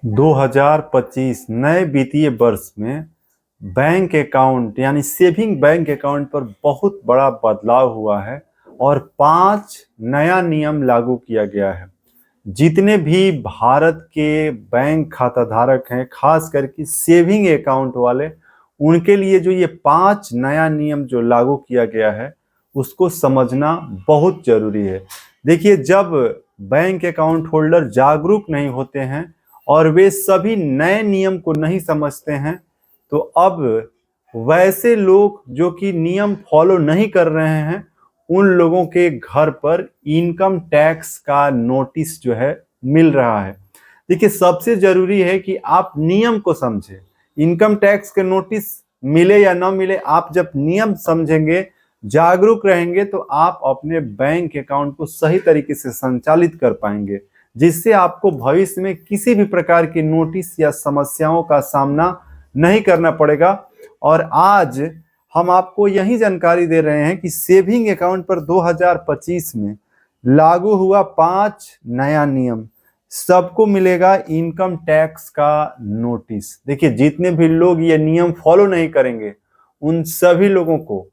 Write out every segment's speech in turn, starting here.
2025 नए वित्तीय वर्ष में बैंक अकाउंट यानी सेविंग बैंक अकाउंट पर बहुत बड़ा बदलाव हुआ है और 5 नया नियम लागू किया गया है। जितने भी भारत के बैंक खाता धारक हैं, खास करके सेविंग अकाउंट वाले, उनके लिए जो ये 5 नया नियम जो लागू किया गया है उसको समझना बहुत जरूरी है। देखिए, जब बैंक अकाउंट होल्डर जागरूक नहीं होते हैं और वे सभी नए नियम को नहीं समझते हैं, तो अब वैसे लोग जो कि नियम फॉलो नहीं कर रहे हैं, उन लोगों के घर पर इनकम टैक्स का नोटिस जो है मिल रहा है। देखिए, सबसे जरूरी है कि आप नियम को समझें। इनकम टैक्स के नोटिस मिले या ना मिले, आप जब नियम समझेंगे, जागरूक रहेंगे, तो आप अपने बैंक अकाउंट को सही तरीके से संचालित कर पाएंगे, जिससे आपको भविष्य में किसी भी प्रकार की नोटिस या समस्याओं का सामना नहीं करना पड़ेगा। और आज हम आपको यही जानकारी दे रहे हैं कि सेविंग अकाउंट पर 2025 में लागू हुआ 5 नया नियम, सबको मिलेगा इनकम टैक्स का नोटिस। देखिए, जितने भी लोग ये नियम फॉलो नहीं करेंगे, उन सभी लोगों को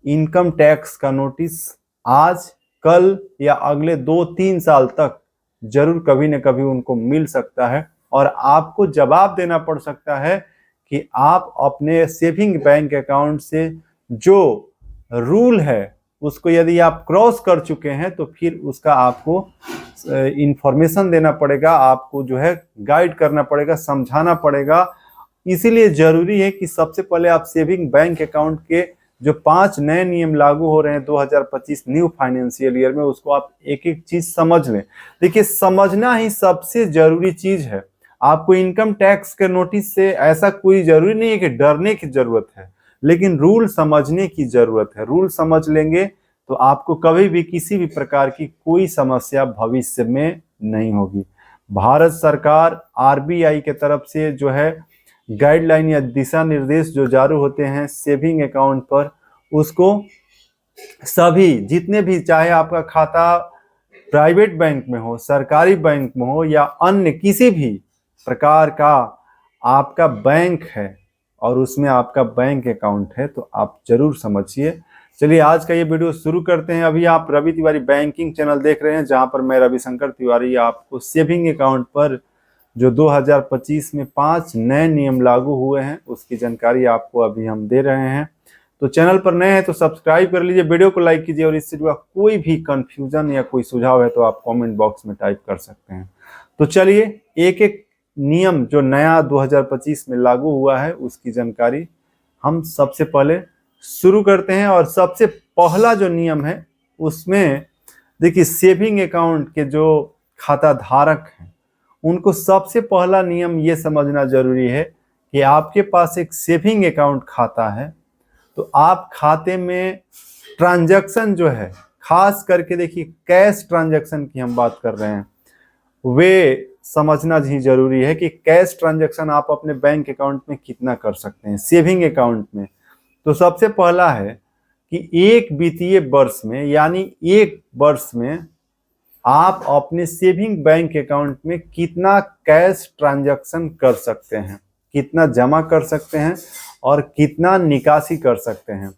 इनकम टैक्स का नोटिस आज, कल या अगले 2-3 साल तक जरूर कभी न कभी उनको मिल सकता है और आपको जवाब देना पड़ सकता है कि आप अपने सेविंग बैंक अकाउंट से जो रूल है उसको यदि आप क्रॉस कर चुके हैं, तो फिर उसका आपको इंफॉर्मेशन देना पड़ेगा, आपको जो है गाइड करना पड़ेगा, समझाना पड़ेगा। इसीलिए जरूरी है कि सबसे पहले आप सेविंग बैंक अकाउंट के जो 5 नए नियम लागू हो रहे हैं 2025 न्यू फाइनेंशियल ईयर में, उसको आप एक एक चीज समझ लें। देखिए, समझना ही सबसे जरूरी चीज है। आपको इनकम टैक्स के नोटिस से ऐसा कोई जरूरी नहीं है कि डरने की जरूरत है, लेकिन रूल समझने की जरूरत है। रूल समझ लेंगे तो आपको कभी भी किसी भी प्रकार की कोई समस्या भविष्य में नहीं होगी। भारत सरकार आरबीआई के तरफ से जो है गाइडलाइन या दिशा निर्देश जो जारी होते हैं सेविंग अकाउंट पर, उसको सभी जितने भी, चाहे आपका खाता प्राइवेट बैंक में हो, सरकारी बैंक में हो या अन्य किसी भी प्रकार का आपका बैंक है और उसमें आपका बैंक अकाउंट है, तो आप जरूर समझिए। चलिए, आज का ये वीडियो शुरू करते हैं। अभी आप रवि तिवारी बैंकिंग चैनल देख रहे हैं, जहां पर मैं रविशंकर तिवारी आपको सेविंग अकाउंट पर जो 2025 में 5 नए नियम लागू हुए हैं उसकी जानकारी आपको अभी हम दे रहे हैं। तो चैनल पर नए हैं तो सब्सक्राइब कर लीजिए, वीडियो को लाइक कीजिए, और इससे जुड़ा कोई भी कंफ्यूजन या कोई सुझाव है तो आप कमेंट बॉक्स में टाइप कर सकते हैं। तो चलिए, एक एक नियम जो नया 2025 में लागू हुआ है उसकी जानकारी हम सबसे पहले शुरू करते हैं। और सबसे पहला जो नियम है उसमें देखिए, सेविंग अकाउंट के जो खाता धारक हैं उनको सबसे पहला नियम ये समझना जरूरी है कि आपके पास एक सेविंग अकाउंट खाता है, तो आप खाते में ट्रांजैक्शन जो है, खास करके देखिए कैश ट्रांजैक्शन की हम बात कर रहे हैं, वे समझना ही जरूरी है कि कैश ट्रांजैक्शन आप अपने बैंक अकाउंट में कितना कर सकते हैं सेविंग अकाउंट में। तो सबसे पहला है कि एक वित्तीय वर्ष में, यानी एक वर्ष में आप अपने सेविंग बैंक अकाउंट में कितना कैश ट्रांजैक्शन कर सकते हैं, कितना जमा कर सकते हैं और कितना निकासी कर सकते हैं।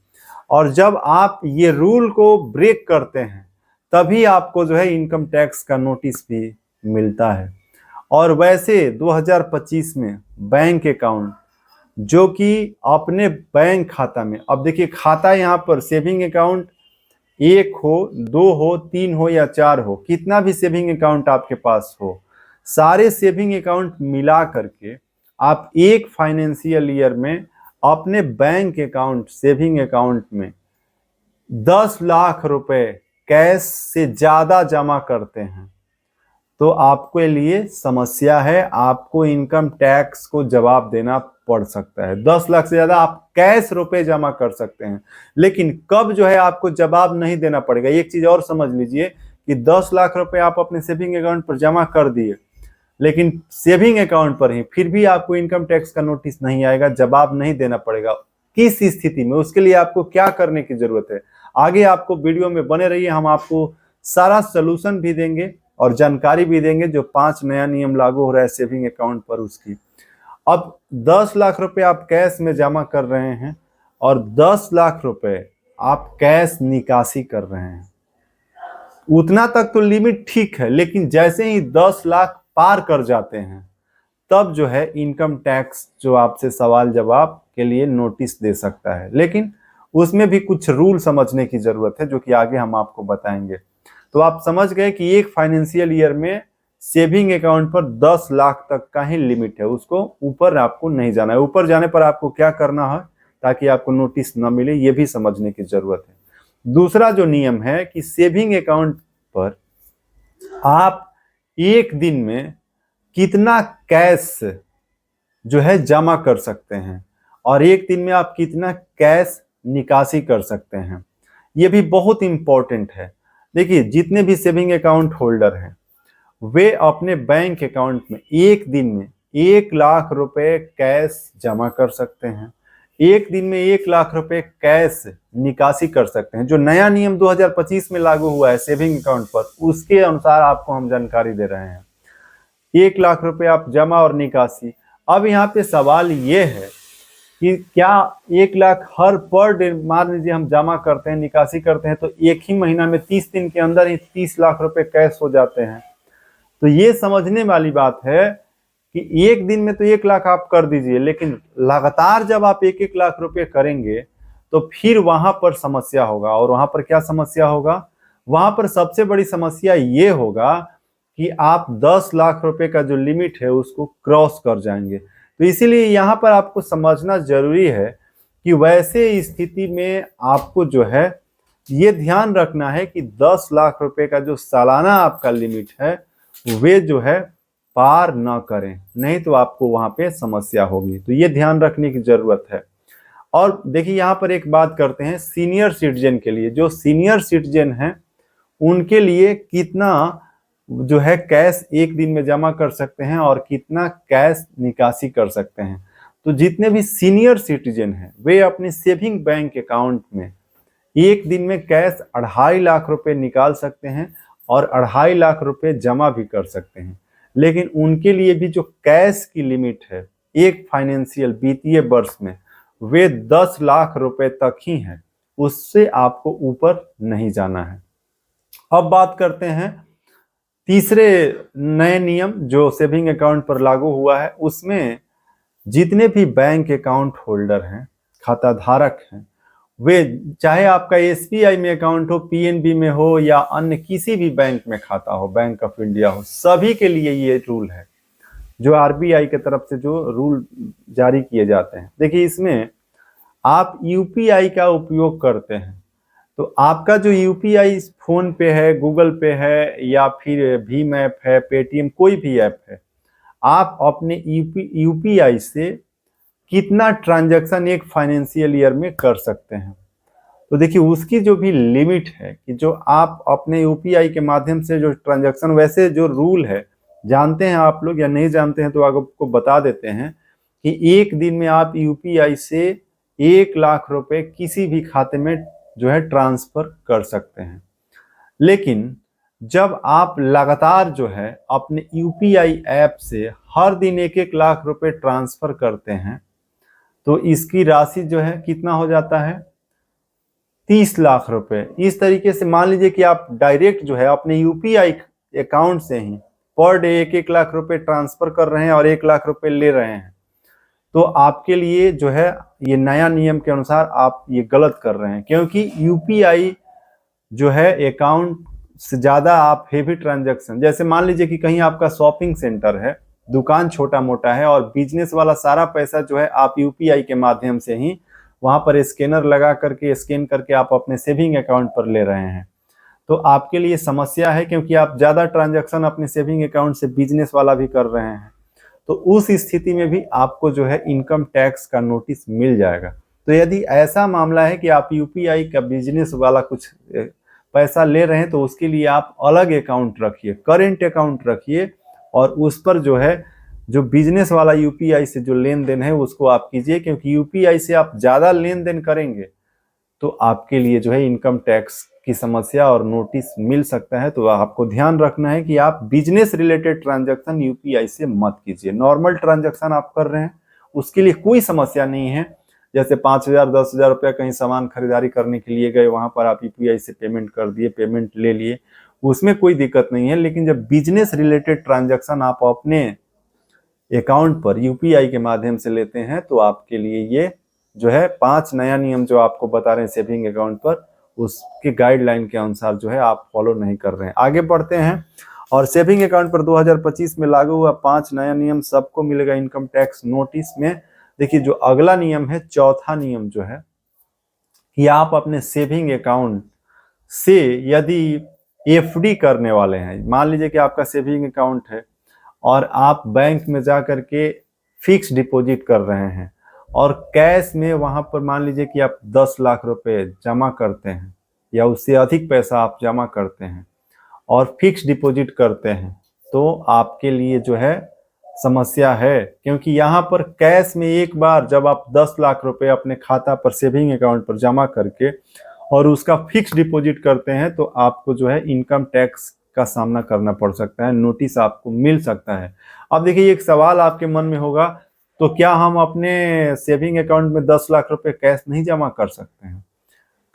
और जब आप ये रूल को ब्रेक करते हैं तभी आपको जो है इनकम टैक्स का नोटिस भी मिलता है। और वैसे 2025 में बैंक अकाउंट जो कि अपने बैंक खाता में, अब देखिए खाता यहाँ पर सेविंग अकाउंट 1 हो, 2 हो, 3 हो या 4 हो, कितना भी सेविंग अकाउंट आपके पास हो, सारे सेविंग अकाउंट मिला करके आप एक फाइनेंशियल ईयर में अपने बैंक अकाउंट सेविंग अकाउंट में 10 लाख रुपए कैश से ज्यादा जमा करते हैं तो आपके लिए समस्या है, आपको इनकम टैक्स को जवाब देना पड़ सकता है। 10 लाख से ज्यादा आप कैश रुपए जमा कर सकते हैं, लेकिन कब जो है आपको जवाब नहीं देना पड़ेगा। एक चीज और समझ लीजिए कि 10 लाख रुपए आप अपने सेविंग अकाउंट पर जमा कर दिए, लेकिन सेविंग अकाउंट पर ही फिर भी आपको इनकम टैक्स का नोटिस नहीं आएगा, जवाब नहीं देना पड़ेगा। किस स्थिति में, उसके लिए आपको क्या करने की जरूरत है, आगे आपको वीडियो में बने रहिए, हम आपको सारा सलूशन भी देंगे और जानकारी भी देंगे जो 5 नया नियम लागू हो रहा है सेविंग अकाउंट पर उसकी। अब 10 लाख रुपए आप कैश में जमा कर रहे हैं और 10 लाख रुपए आप कैश निकासी कर रहे हैं, उतना तक तो लिमिट ठीक है, लेकिन जैसे ही 10 लाख पार कर जाते हैं तब जो है इनकम टैक्स जो आपसे सवाल जवाब के लिए नोटिस दे सकता है। लेकिन उसमें भी कुछ रूल समझने की जरूरत है जो कि आगे हम आपको बताएंगे। तो आप समझ गए कि एक फाइनेंशियल ईयर में सेविंग अकाउंट पर 10 लाख तक का ही लिमिट है, उसको ऊपर आपको नहीं जाना है। ऊपर जाने पर आपको क्या करना है ताकि आपको नोटिस न मिले, ये भी समझने की जरूरत है। दूसरा जो नियम है कि सेविंग अकाउंट पर आप एक दिन में कितना कैश जो है जमा कर सकते हैं और एक दिन में आप कितना कैश निकासी कर सकते हैं, ये भी बहुत इंपॉर्टेंट है। देखिए, जितने भी सेविंग अकाउंट होल्डर हैं वे अपने बैंक अकाउंट में एक दिन में 1 लाख रुपए कैश जमा कर सकते हैं, एक दिन में 1 लाख रुपए कैश निकासी कर सकते हैं। जो नया नियम 2025 में लागू हुआ है सेविंग अकाउंट पर, उसके अनुसार आपको हम जानकारी दे रहे हैं। 1 लाख रुपए आप जमा और निकासी। अब यहाँ पे सवाल ये है कि क्या 1 लाख हर पर डे मान लीजिए हम जमा करते हैं निकासी करते हैं तो एक ही महीना में 30 दिन के अंदर ही 30 लाख रुपए कैश हो जाते हैं। तो ये समझने वाली बात है कि एक दिन में तो 1 लाख आप कर दीजिए, लेकिन लगातार जब आप 1-1 लाख रुपए करेंगे तो फिर वहां पर समस्या होगा। और वहां पर क्या समस्या होगा? वहां पर सबसे बड़ी समस्या ये होगा कि आप 10 लाख रुपए का जो लिमिट है उसको क्रॉस कर जाएंगे। तो इसीलिए यहाँ पर आपको समझना जरूरी है कि वैसे स्थिति में आपको जो है ये ध्यान रखना है कि 10 लाख रुपए का जो सालाना आपका लिमिट है वे जो है पार ना करें, नहीं तो आपको वहां पे समस्या होगी। तो ये ध्यान रखने की जरूरत है। और देखिए, यहाँ पर एक बात करते हैं सीनियर सिटीजन के लिए। जो सीनियर सिटीजन हैं उनके लिए कितना जो है कैश एक दिन में जमा कर सकते हैं और कितना कैश निकासी कर सकते हैं। तो जितने भी सीनियर सिटीजन हैं वे अपने सेविंग बैंक अकाउंट में एक दिन में कैश 2.5 लाख रुपए निकाल सकते हैं और 2.5 लाख रुपए जमा भी कर सकते हैं। लेकिन उनके लिए भी जो कैश की लिमिट है एक फाइनेंशियल वित्तीय वर्ष में वे 10 लाख रुपए तक ही है, उससे आपको ऊपर नहीं जाना है। अब बात करते हैं तीसरे नए नियम जो सेविंग अकाउंट पर लागू हुआ है। उसमें जितने भी बैंक अकाउंट होल्डर हैं, खाता धारक हैं, वे चाहे आपका एसबीआई में अकाउंट हो, पीएनबी में हो या अन्य किसी भी बैंक में खाता हो, बैंक ऑफ इंडिया हो, सभी के लिए ये रूल है जो आरबीआई की तरफ से जो रूल जारी किए जाते हैं। देखिए, इसमें आप यूपीआई का उपयोग करते हैं तो आपका जो यूपीआई फोन पे है, गूगल पे है या फिर भीम ऐप है, पेटीएम, कोई भी ऐप है, आप अपने यूपीआई से कितना ट्रांजैक्शन एक फाइनेंशियल ईयर में कर सकते हैं। तो देखिए, उसकी जो भी लिमिट है कि जो आप अपने यूपीआई के माध्यम से जो ट्रांजैक्शन, वैसे जो रूल है जानते हैं आप लोग या नहीं जानते हैं तो आपको बता देते हैं कि एक दिन में आप यूपीआई से 1 लाख रुपए किसी भी खाते में जो है ट्रांसफर कर सकते हैं। लेकिन जब आप लगातार जो है अपने यूपीआई ऐप से हर दिन 1-1 लाख रुपए ट्रांसफर करते हैं तो इसकी राशि जो है कितना हो जाता है? 30 लाख रुपए। इस तरीके से मान लीजिए कि आप डायरेक्ट जो है अपने यूपीआई अकाउंट से ही पर डे 1-1 लाख रुपए ट्रांसफर कर रहे हैं और 1 लाख रुपए ले रहे हैं, तो आपके लिए जो है ये नया नियम के अनुसार आप ये गलत कर रहे हैं। क्योंकि यूपीआई जो है अकाउंट से ज्यादा आप हेवी ट्रांजैक्शन, जैसे मान लीजिए कि कहीं आपका शॉपिंग सेंटर है, दुकान छोटा मोटा है और बिजनेस वाला सारा पैसा जो है आप यूपीआई के माध्यम से ही वहां पर स्कैनर लगा करके स्कैन करके आप अपने सेविंग अकाउंट पर ले रहे हैं, तो आपके लिए समस्या है क्योंकि आप ज्यादा ट्रांजैक्शन अपने सेविंग अकाउंट से बिजनेस वाला भी कर रहे हैं। तो उस स्थिति में भी आपको जो है इनकम टैक्स का नोटिस मिल जाएगा। तो यदि ऐसा मामला है कि आप यूपीआई का बिजनेस वाला कुछ पैसा ले रहे हैं तो उसके लिए आप अलग अकाउंट रखिए, करेंट अकाउंट रखिए और उस पर जो है जो बिजनेस वाला यूपीआई से जो लेन देन है उसको आप कीजिए। क्योंकि यूपीआई से आप ज्यादा लेन देन करेंगे तो आपके लिए जो है इनकम टैक्स की समस्या और नोटिस मिल सकता है। तो आपको ध्यान रखना है कि आप बिजनेस रिलेटेड ट्रांजैक्शन यूपीआई से मत कीजिए। नॉर्मल ट्रांजैक्शन आप कर रहे हैं उसके लिए कोई समस्या नहीं है। जैसे 5,000 10,000 रुपया कहीं सामान खरीदारी करने के लिए गए, वहां पर आप यूपीआई से पेमेंट कर दिए, पेमेंट ले लिए, उसमें कोई दिक्कत नहीं है। लेकिन जब बिजनेस रिलेटेड ट्रांजैक्शन आप अपने अकाउंट पर यूपीआई के माध्यम से लेते हैं तो आपके लिए ये जो है 5 नया नियम जो आपको बता रहे हैं सेविंग अकाउंट पर, उसके गाइडलाइन के अनुसार जो है आप फॉलो नहीं कर रहे हैं। आगे बढ़ते हैं और सेविंग अकाउंट पर 2025 में लागू हुआ 5 नया नियम सबको मिलेगा इनकम टैक्स नोटिस में। देखिए जो अगला नियम है, चौथा नियम जो है कि आप अपने सेविंग अकाउंट से यदि एफडी करने वाले हैं, मान लीजिए कि आपका सेविंग अकाउंट है और आप बैंक में जा करके फिक्स डिपॉजिट कर रहे हैं और कैश में वहां पर मान लीजिए कि आप 10 लाख रुपए जमा करते हैं या उससे अधिक पैसा आप जमा करते हैं और फिक्स डिपॉजिट करते हैं, तो आपके लिए जो है समस्या है। क्योंकि यहाँ पर कैश में एक बार जब आप 10 लाख रुपए अपने खाता पर सेविंग अकाउंट पर जमा करके और उसका फिक्स डिपॉजिट करते हैं तो आपको जो है इनकम टैक्स का सामना करना पड़ सकता है, नोटिस आपको मिल सकता है। अब देखिए एक सवाल आपके मन में होगा, तो क्या हम अपने सेविंग अकाउंट में 10 लाख रुपए कैश नहीं जमा कर सकते हैं?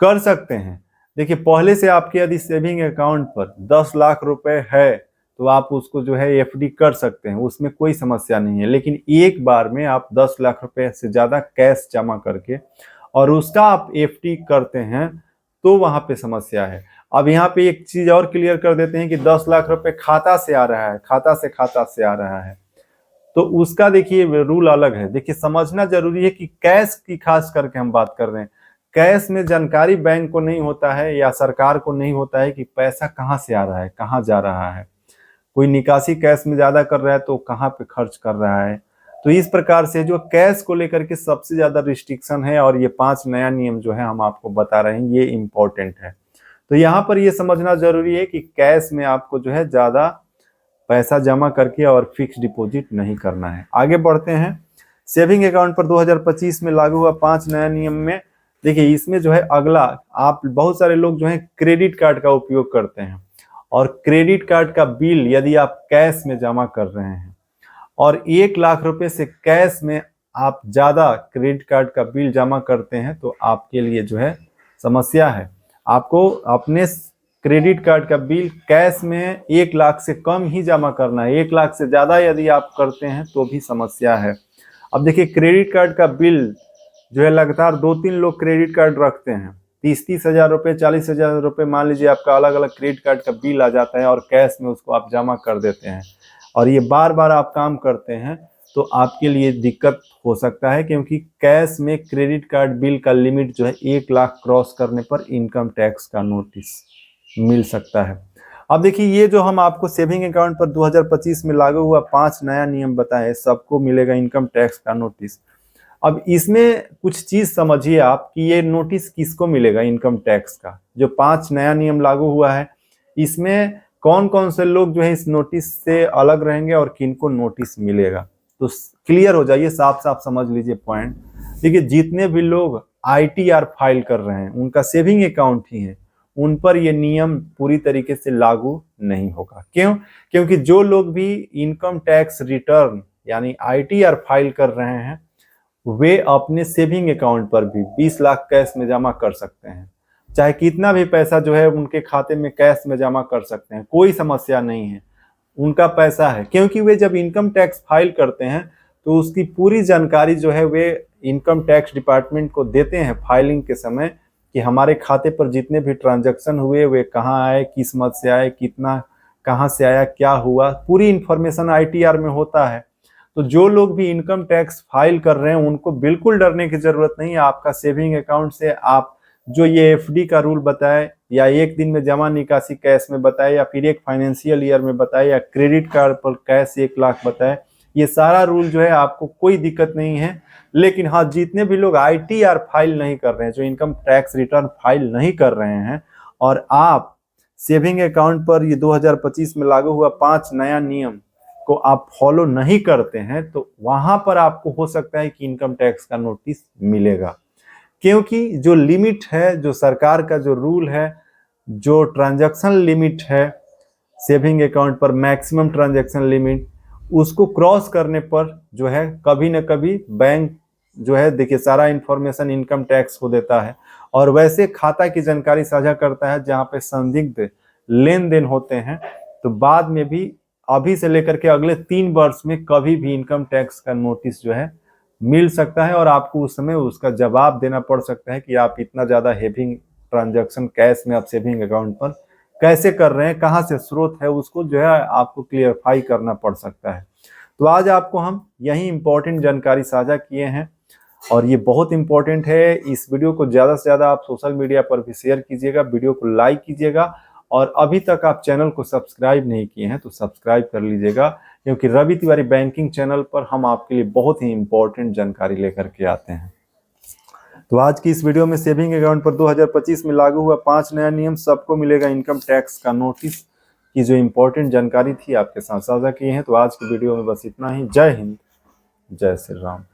कर सकते हैं। देखिए पहले से आपके यदि सेविंग अकाउंट पर 10 लाख रुपए है तो आप उसको जो है एफडी कर सकते हैं, उसमें कोई समस्या नहीं है। लेकिन एक बार में आप 10 लाख रुपए से ज्यादा कैश जमा करके और उसका आप एफडी करते हैं तो वहां पे समस्या है। अब यहाँ पे एक चीज और क्लियर कर देते हैं कि 10 लाख रुपए खाता से आ रहा है, खाता से आ रहा है, तो उसका देखिए रूल अलग है। देखिए समझना जरूरी है कि कैश की खास करके हम बात कर रहे हैं। कैश में जानकारी बैंक को नहीं होता है या सरकार को नहीं होता है कि पैसा कहाँ से आ रहा है, कहाँ जा रहा है। कोई निकासी कैश में ज्यादा कर रहा है तो कहाँ पे खर्च कर रहा है। तो इस प्रकार से जो कैश को लेकर के सबसे ज्यादा रिस्ट्रिक्शन है और ये 5 नया नियम जो है हम आपको बता रहे हैं, ये इंपॉर्टेंट है। तो यहाँ पर ये समझना जरूरी है कि कैश में आपको जो है ज्यादा पैसा जमा करके और फिक्स डिपॉजिट नहीं करना है। आगे बढ़ते हैं। सेविंग अकाउंट पर 2025 में लागू हुआ 5 नया नियम में देखिए इसमें जो है अगला, आप बहुत सारे लोग जो है क्रेडिट कार्ड का उपयोग करते हैं और क्रेडिट कार्ड का बिल यदि आप कैश में जमा कर रहे हैं और 1 लाख रुपए से कैश में आप ज्यादा क्रेडिट कार्ड का बिल जमा करते हैं तो आपके लिए जो है समस्या है। आपको अपने क्रेडिट कार्ड का बिल कैश में 1 लाख से कम ही जमा करना है। 1 लाख से ज्यादा यदि आप करते हैं तो भी समस्या है। अब देखिए क्रेडिट कार्ड का बिल जो है लगातार 2-3 लोग क्रेडिट कार्ड रखते हैं, 30-30 हजार रुपये, 40 हजार रुपये मान लीजिए आपका अलग अलग क्रेडिट कार्ड का बिल आ जाता है और कैश में उसको आप जमा कर देते हैं और ये बार बार आप काम करते हैं तो आपके लिए दिक्कत हो सकता है। क्योंकि कैश में क्रेडिट कार्ड बिल का लिमिट जो है 1 लाख क्रॉस करने पर इनकम टैक्स का नोटिस मिल सकता है। अब देखिए ये जो हम आपको सेविंग अकाउंट पर 2025 में लागू हुआ 5 नया नियम बताए, सबको मिलेगा इनकम टैक्स का नोटिस। अब इसमें कुछ चीज समझिए आप कि ये नोटिस किसको मिलेगा इनकम टैक्स का। जो 5 नया नियम लागू हुआ है इसमें कौन कौन से लोग जो है इस नोटिस से अलग रहेंगे और किनको नोटिस मिलेगा, तो क्लियर हो जाइए, साफ साफ समझ लीजिए पॉइंट। देखिए जितने भी लोग आईटीआर फाइल कर रहे हैं, उनका सेविंग अकाउंट ही है, उन पर ये नियम पूरी तरीके से लागू नहीं होगा। क्यों? क्योंकि जो लोग भी इनकम टैक्स रिटर्न यानी आईटीआर फाइल कर रहे हैं वे अपने सेविंग अकाउंट पर भी 20 लाख कैश में जमा कर सकते हैं। चाहे कितना भी पैसा जो है उनके खाते में कैश में जमा कर सकते हैं, कोई समस्या नहीं है, उनका पैसा है। क्योंकि वे जब इनकम टैक्स फाइल करते हैं तो उसकी पूरी जानकारी जो है वे इनकम टैक्स डिपार्टमेंट को देते हैं फाइलिंग के समय कि हमारे खाते पर जितने भी ट्रांजैक्शन हुए वे कहाँ आए, किस मद से आए, कितना कहाँ से आया, क्या हुआ, पूरी इंफॉर्मेशन आईटीआर में होता है। तो जो लोग भी इनकम टैक्स फाइल कर रहे हैं उनको बिल्कुल डरने की जरूरत नहीं है। आपका सेविंग अकाउंट से आप जो ये एफडी का रूल बताए या एक दिन में जमा निकासी कैश में बताए या फिर एक फाइनेंशियल ईयर में बताए या क्रेडिट कार्ड पर कैश 1 लाख बताए, ये सारा रूल जो है आपको कोई दिक्कत नहीं है। लेकिन हाँ, जितने भी लोग आईटीआर फाइल नहीं कर रहे हैं, जो इनकम टैक्स रिटर्न फाइल नहीं कर रहे हैं और आप सेविंग अकाउंट पर ये 2025 में लागू हुआ 5 नया नियम को आप फॉलो नहीं करते हैं तो वहां पर आपको हो सकता है कि इनकम टैक्स का नोटिस मिलेगा। क्योंकि जो लिमिट है, जो सरकार का जो रूल है जो ट्रांजैक्शन लिमिट है सेविंग अकाउंट पर, मैक्सिमम ट्रांजैक्शन लिमिट, उसको क्रॉस करने पर जो है कभी न कभी बैंक जो है, देखिए सारा इंफॉर्मेशन इनकम टैक्स को देता है और वैसे खाता की जानकारी साझा करता है जहां पे संदिग्ध लेन देन होते हैं, तो बाद में भी अभी से लेकर के अगले 3 वर्ष में कभी भी इनकम टैक्स का नोटिस जो है मिल सकता है और आपको उस समय उसका जवाब देना पड़ सकता है कि आप इतना ज्यादा हेवी ट्रांजैक्शन कैश में आप सेविंग अकाउंट पर कैसे कर रहे हैं, कहाँ से स्रोत है, उसको जो है आपको क्लियरफाई करना पड़ सकता है। तो आज आपको हम यही इंपॉर्टेंट जानकारी साझा किए हैं और ये बहुत इंपॉर्टेंट है। इस वीडियो को ज़्यादा से ज़्यादा आप सोशल मीडिया पर भी शेयर कीजिएगा, वीडियो को लाइक कीजिएगा और अभी तक आप चैनल को सब्सक्राइब नहीं किए हैं तो सब्सक्राइब कर लीजिएगा, क्योंकि रवि तिवारी बैंकिंग चैनल पर हम आपके लिए बहुत ही इंपॉर्टेंट जानकारी लेकर के आते हैं। तो आज की इस वीडियो में सेविंग अकाउंट पर 2025 में लागू हुआ 5 नया नियम, सबको मिलेगा इनकम टैक्स का नोटिस की जो इंपॉर्टेंट जानकारी थी आपके साथ साझा किए हैं। तो आज की वीडियो में बस इतना ही। जय हिंद, जय श्री राम।